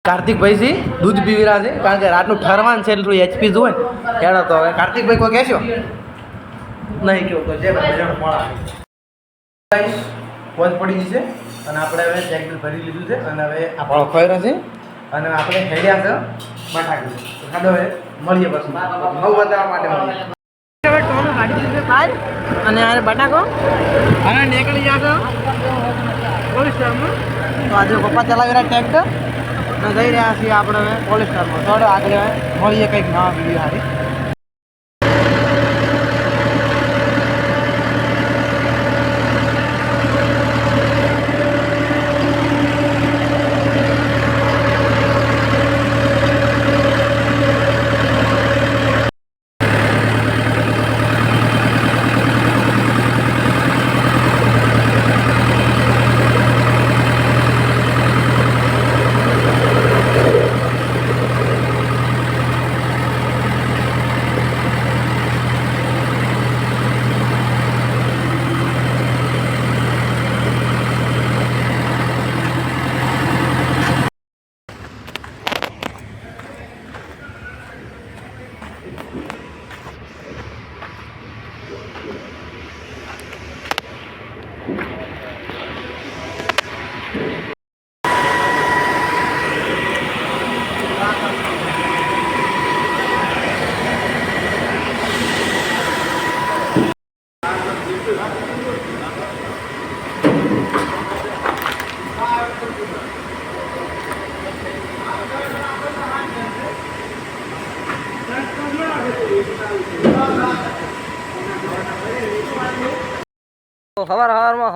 કાર્તિકભાઈ થી દૂધ પીવી રહ્યા છે કારણ કે રાતનું ઠરવાનું છે એટલે થોડી એચપી જોવે હેડો તો હવે કાર્તિકભાઈ કોઈ કહેશો નહીં કેવું તો જે પહોંચ પડી ગઈ છે અને આપણે હવે ચેક ભરી લીધું છે અને હવે આ ફળો ખોઈ છે અને આપણે હેડ્યા છે બટાકું ખાધો હવે મળીએ પછી નવું બતાવવા માટે મળીએ હવે ટોનું કાઢી દીધું છે બહાર અને આ બટાકો અને નીકળી જશે પોલીસ સ્ટેશનમાં તો આજે પપ્પા ચલાવી રહ્યા ટ્રેક્ટર જઈ રહ્યા છીએ આપણે પોલીસ સ્ટેશનમાં થોડો આગળ મળીએ કંઈક નવા વિડીયો હારી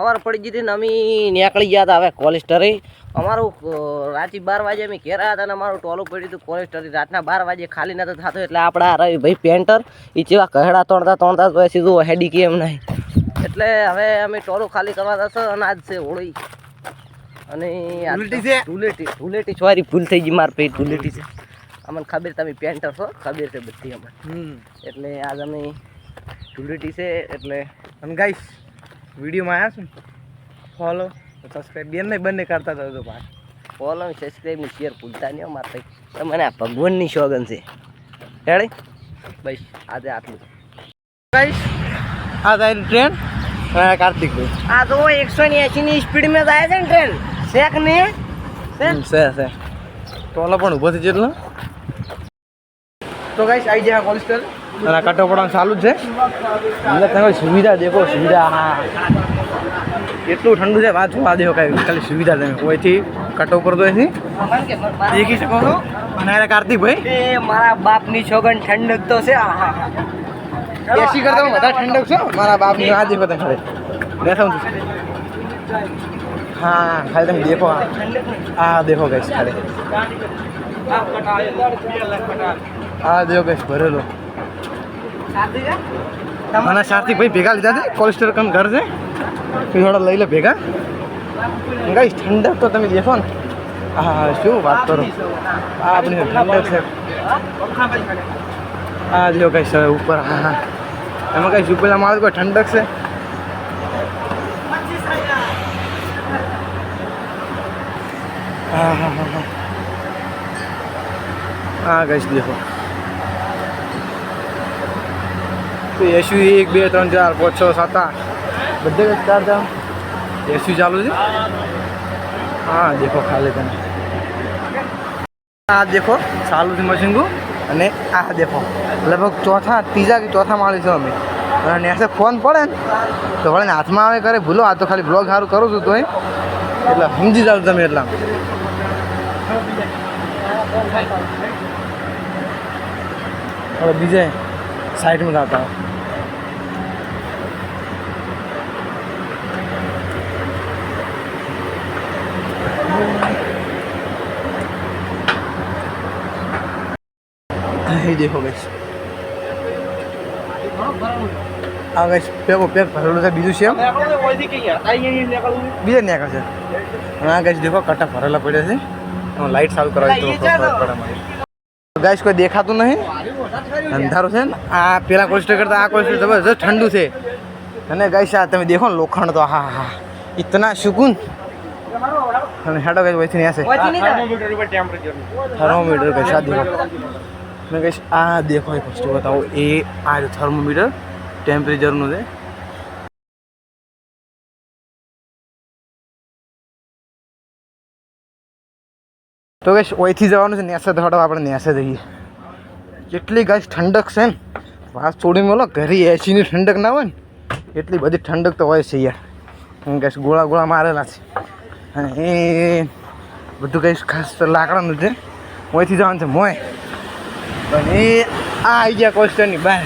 સવાર પડી ગઈ હતી ને અમે નીકળી ગયા હતા હવે કોલેસ્ટરે અમારું રાતે 12 વાગે અમે ઘેર આવ્યા હતા અને અમારું ટોલું પડ્યું હતું કોલેસ્ટરે રાતના 12 વાગે ખાલી નતો થતો એટલે આપણા રવિભાઈ પેન્ટર એ જેવા કહેડા તોડતા તો સીધું હેડી કે એમ નહીં એટલે હવે અમે ટોલું ખાલી કરવા જશે અને આજ છે હોળી અને ધૂળેટી સોરી ભૂલ થઈ ગઈ માર પેટ ધૂળેટી છે અમને ખબર તમે પેન્ટર છો ખબર છે બધી અમને એટલે આજ અમે ધૂળેટી છે એટલે અમે ગાઈશ વિડીયોમાં આવ્યા છું ફોલો સબસ્ક્રાઈબ બંને કરતા હતા તો પાછ ફોલો સબસ્ક્રાઈબ ને શેર ભૂલતા નહીં અમારે મને આ ભગવાનની સોગન છે હેડે બસ આજે આટલું ગાઈશ આ જાય ટ્રેન કાર્તિકભાઈ આ તો 180 ની સ્પીડમાં જાય છે ને ટ્રેન શેક ને છે ટોલો પણ ઊભો થઈ જેટલો તો ગાઈશ આવી જાય કોલેસ્ટર અને કટો પડવાનું ચાલુ જ છે એટલે તમે સુવિધા દેખો સુવિધા હા એટલું ઠંડુ છે વાત જોવા દેખો કાંઈ ખાલી સુવિધા તમે કોઈથી કટો ઉપર તો એથી દેખી શકો છો અને અરે કાર્તિકભાઈ એ મારા બાપની છોગન ઠંડક તો છે એસી કરતા વધારે ઠંડક છે મારા બાપની આ દેખો તમે ખાલી બેઠા હા ખાલી તમે દેખો આ દેખો ગાઈશ ખાલી આ દેખો ગાઈશ ભરેલો મને કાર્તિકભાઈ ભેગા લીધા છે કોલેસ્ટર કમ ઘર છે થોડા લઈ લે ભેગા ગાઈસ ઠંડક તો તમે દેખો ને હા શું વાત કરો આ આપણી ઠંડક છે આ જો ગાઈસ ઉપર હા હા એમાં ગાઈસ ઉપરના માળ કોઈ ઠંડક છે હા હા હા હા હા ગાઈસ દેખો તો એસયુ 1 2 3 4 5 6 7 8 બધે ચાર એસયુ ચાલુ છે હા દેખો ખાલી તમે આ દેખો ચાલુ છે મશીન અને આ દેખો લગભગ ત્રીજા કે ચોથા માળી છે અમે અને એસે ફોન પડે ને તો વળે હાથમાં આવે કરે ભૂલો આ તો ખાલી બ્લોગ સારું કરું છું તો એટલે સમજી જાવ તમે એટલા હવે બીજે સાઈડમાં જતા દેખો ગાઈસ આ ગાઈસ પેકો પેક ભરેલું છે બીજું છે બીજે ન્યા છે હા ગાઈસ દેખો કટા ભરેલા પડ્યા છે લાઈટ ચાલુ કરાવી તો ગાઈસ કોઈ દેખાતું નહીં અંધારું છે ને આ પેલા કોસ્ટર કરતા આ કોસ્ટર જબરજસ્ત ઠંડુ છે અને ગાઈસ આ તમે દેખો ને લોખંડ તો હા હા ઇતના સુકૂન અને હેડો કઈ વહીથી ન્યા છે थर्मोमीटर कैसा देखो मैं कहीશ આ દેખો એક વસ્તુ બતાવો એ આ થર્મોમીટર ટેમ્પરેચરનું છે તો કહીશ ઓયથી જવાનું છે નેસે તો હટો આપણે નેસે જઈએ કેટલી ગાઈશ ઠંડક છે ને વાત છોડીને બોલો ઘરે એસીની ઠંડક ના હોય ને એટલી બધી ઠંડક તો હોય છે યાર હું કહીશ ગોળા ગોળા મારેલા છે અને એ બધું કહીશ ખાસ તો લાકડાનું છે ઓયથી જવાનું છે મોય અને એ આ આવી ગયા કોસ્ટરની બહાર